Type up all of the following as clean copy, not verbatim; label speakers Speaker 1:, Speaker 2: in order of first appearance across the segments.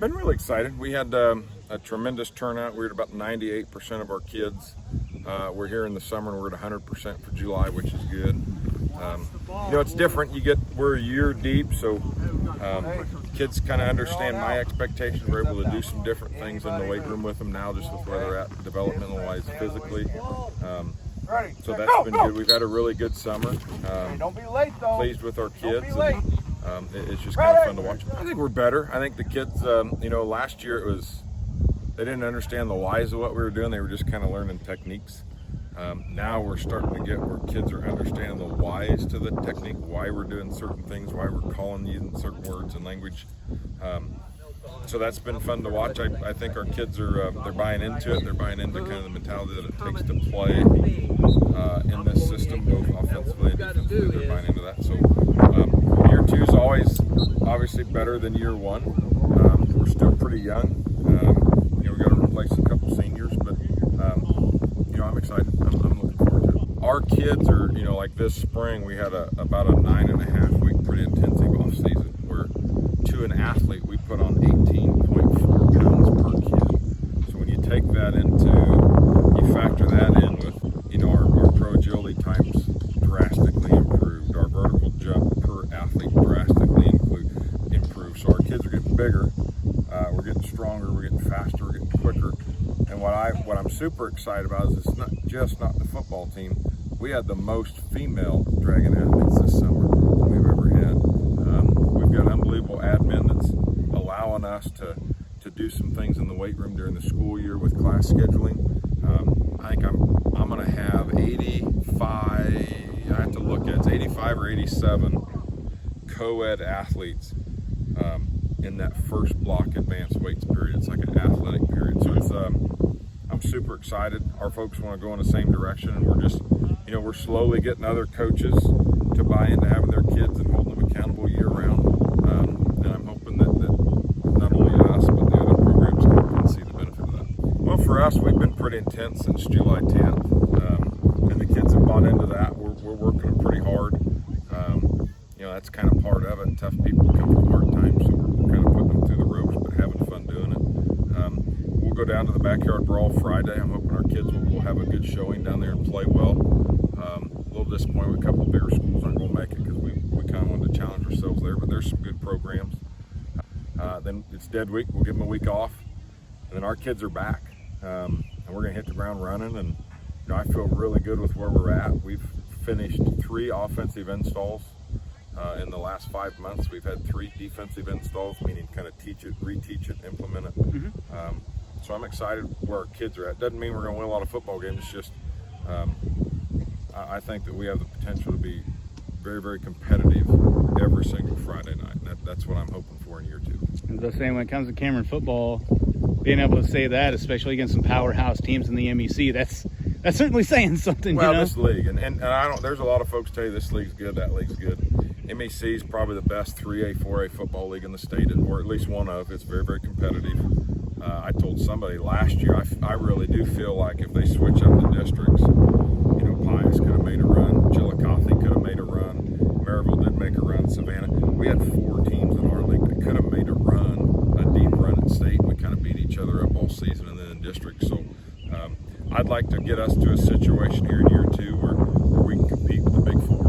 Speaker 1: Been really excited. We had a tremendous turnout. We were at about 98% of our kids. We're here in the summer and we're at 100% for July, which is good. It's different. We're a year deep, so kids kind of understand my expectations. We're able to do some different things in the weight room with them now, just with where they're at developmental-wise, physically. So that's been good. We've had a really good summer. Pleased with our kids. It's just kind of fun to watch. I think we're better. I think the kids, last year they didn't understand the whys of what we were doing. They were just kind of learning techniques. Now we're starting to get where kids are understanding the whys to the technique, why we're doing certain things, why we're using certain words and language. So that's been fun to watch. I think our kids are they're buying into it. They're buying into kind of the mentality that it takes to play in this system, both offensively and defensively. They're buying into that. So year two is always obviously better than year one. We're still pretty young. We've got to replace a couple seniors, but I'm excited. I'm looking forward to it. Our kids are, like this spring, we had about a 9.5 week pretty intensive off season where to an athlete we put on 18.4 pounds per kid. So when you take that you factor that in with, our pro agility times drastically improved, our vertical jump per athlete drastically improved. So our kids are getting bigger, we're getting stronger, we're getting faster, we're getting quicker. And what I'm super excited about is it's not the football team. We had the most female Dragon athletes this summer than we've ever had. We've got unbelievable admin that's allowing us to do some things in the weight room during the school year with class scheduling. I think I'm going to have 85. I have to look at it's 85 or 87 co-ed athletes in that first block advanced weights period. It's like an athletic period. So it's I'm super excited. Our folks want to go in the same direction, and we're just, we're slowly getting other coaches to buy into having their kids and holding them accountable year round. And I'm hoping that not only us, but the other programs can see the benefit of that. Well, for us, we've been pretty intense since July 10th, and the kids have bought into that. We're working them pretty hard. That's kind of part of it. Tough people come from hard times, so we're kind of putting them through the ropes, but having fun doing it. We'll go down to the backyard brawl Friday. I'm hoping our kids will have a good showing down there and play well. A little disappointed with a couple of bigger schools aren't going to make it because we kind of wanted to challenge ourselves there, but there's some good programs. Then it's dead week. We'll give them a week off, and then our kids are back, and we're going to hit the ground running. And I feel really good with where we're at. We've finished 3 offensive installs. In the last 5 months, we've had 3 defensive installs, meaning kind of teach it, reteach it, implement it. Mm-hmm. So I'm excited where our kids are at. Doesn't mean we're going to win a lot of football games. It's just I think that we have the potential to be very, very competitive every single Friday night. And that's what I'm hoping for in year 2.
Speaker 2: As I was saying, when it comes to Cameron football, being able to say that, especially against some powerhouse teams in the MEC, that's certainly saying something.
Speaker 1: Well, this league, and I don't. There's a lot of folks tell you this league's good, that league's good. MEC is probably the best 3A, 4A football league in the state, or at least one of. It's very, very competitive. I told somebody last year, I really do feel like if they switch up the districts, Pius could have made a run, Chillicothe could have made a run, Maryville did make a run, Savannah. We had 4 teams in our league that could have made a run, a deep run at state. We kind of beat each other up all season and then in districts. So I'd like to get us to a situation here in year 2 where we can compete with the Big 4.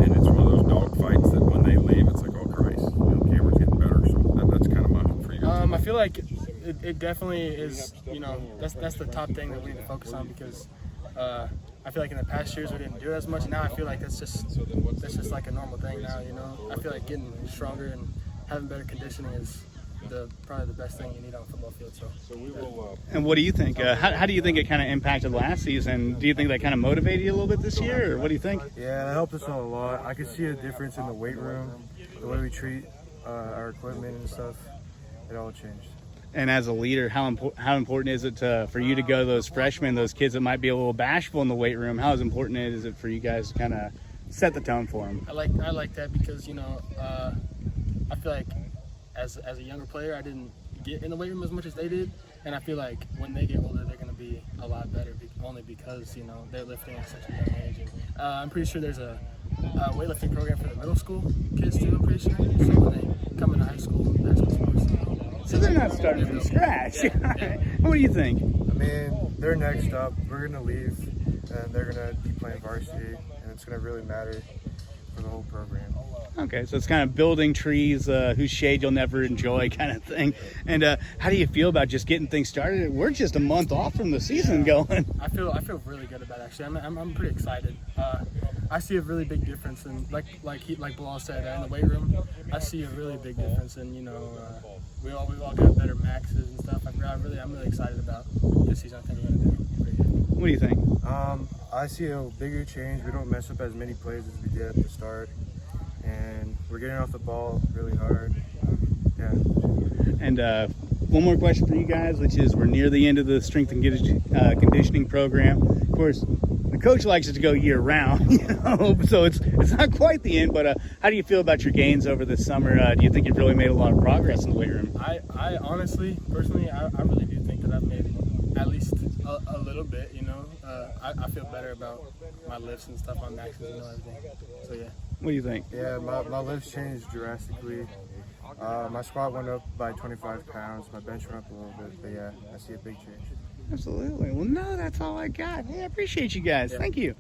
Speaker 1: And it's one of those dog fights that when they leave, it's like, oh Christ, Cameron's getting better. So that's kind of my hope for you.
Speaker 3: I feel like it definitely is. That's the top thing that we need to focus on because I feel like in the past years we didn't do it as much. Now I feel like that's just like a normal thing now. I feel like getting stronger and having better conditioning is probably the best thing you need on a football field. So we will.
Speaker 2: And what do you think? How do you think it kind of impacted last season? Do you think that kind of motivated you a little bit this year, or what do you think?
Speaker 4: Yeah, that helped us out a lot. I could see a difference in the weight room, the way we treat our equipment and stuff. It all changed.
Speaker 2: And as a leader, how important is it for you to go to those freshmen, those kids that might be a little bashful in the weight room? How important is it for you guys to kind of set the tone for them?
Speaker 3: I like that because I feel like as a younger player, I didn't get in the weight room as much as they did, and I feel like when they get older, they're going to be a lot better only because they're lifting at such a young age. And I'm pretty sure there's a weightlifting program for the middle school kids too, I'm pretty sure. So when they come into high school sports.
Speaker 2: So they're not starting from scratch.
Speaker 3: Yeah.
Speaker 2: What do you think?
Speaker 4: I mean, they're next up. We're gonna leave, and they're gonna be playing varsity, and it's gonna really matter for the whole program.
Speaker 2: Okay, so it's kind of building trees whose shade you'll never enjoy kind of thing. And how do you feel about just getting things started? We're just a month off from the season going.
Speaker 3: I feel really good about it, actually. I'm pretty excited. I see a really big difference, and like Bilal said, in the weight room, I see a really big difference. And we all got better maxes and stuff. I'm really excited about this season. I think we're gonna do pretty good.
Speaker 2: What do you think?
Speaker 4: I see a bigger change. We don't mess up as many plays as we did at the start, and we're getting off the ball really hard. Yeah.
Speaker 2: And one more question for you guys, which is we're near the end of the strength and conditioning program. Of course, the coach likes it to go year round, so it's not quite the end. But how do you feel about your gains over the summer? Do you think you've really made a lot of progress in the weight room?
Speaker 3: I honestly, personally, I really do think that I've made at least a little bit. I feel better about my lifts and stuff on maxes and everything. So yeah.
Speaker 2: What do you think?
Speaker 4: Yeah, my lifts changed drastically. My squat went up by 25 pounds. My bench went up a little bit, but yeah, I see a big change.
Speaker 2: Absolutely. Well, no, that's all I got. Hey, I appreciate you guys.
Speaker 3: Yeah.
Speaker 2: Thank you.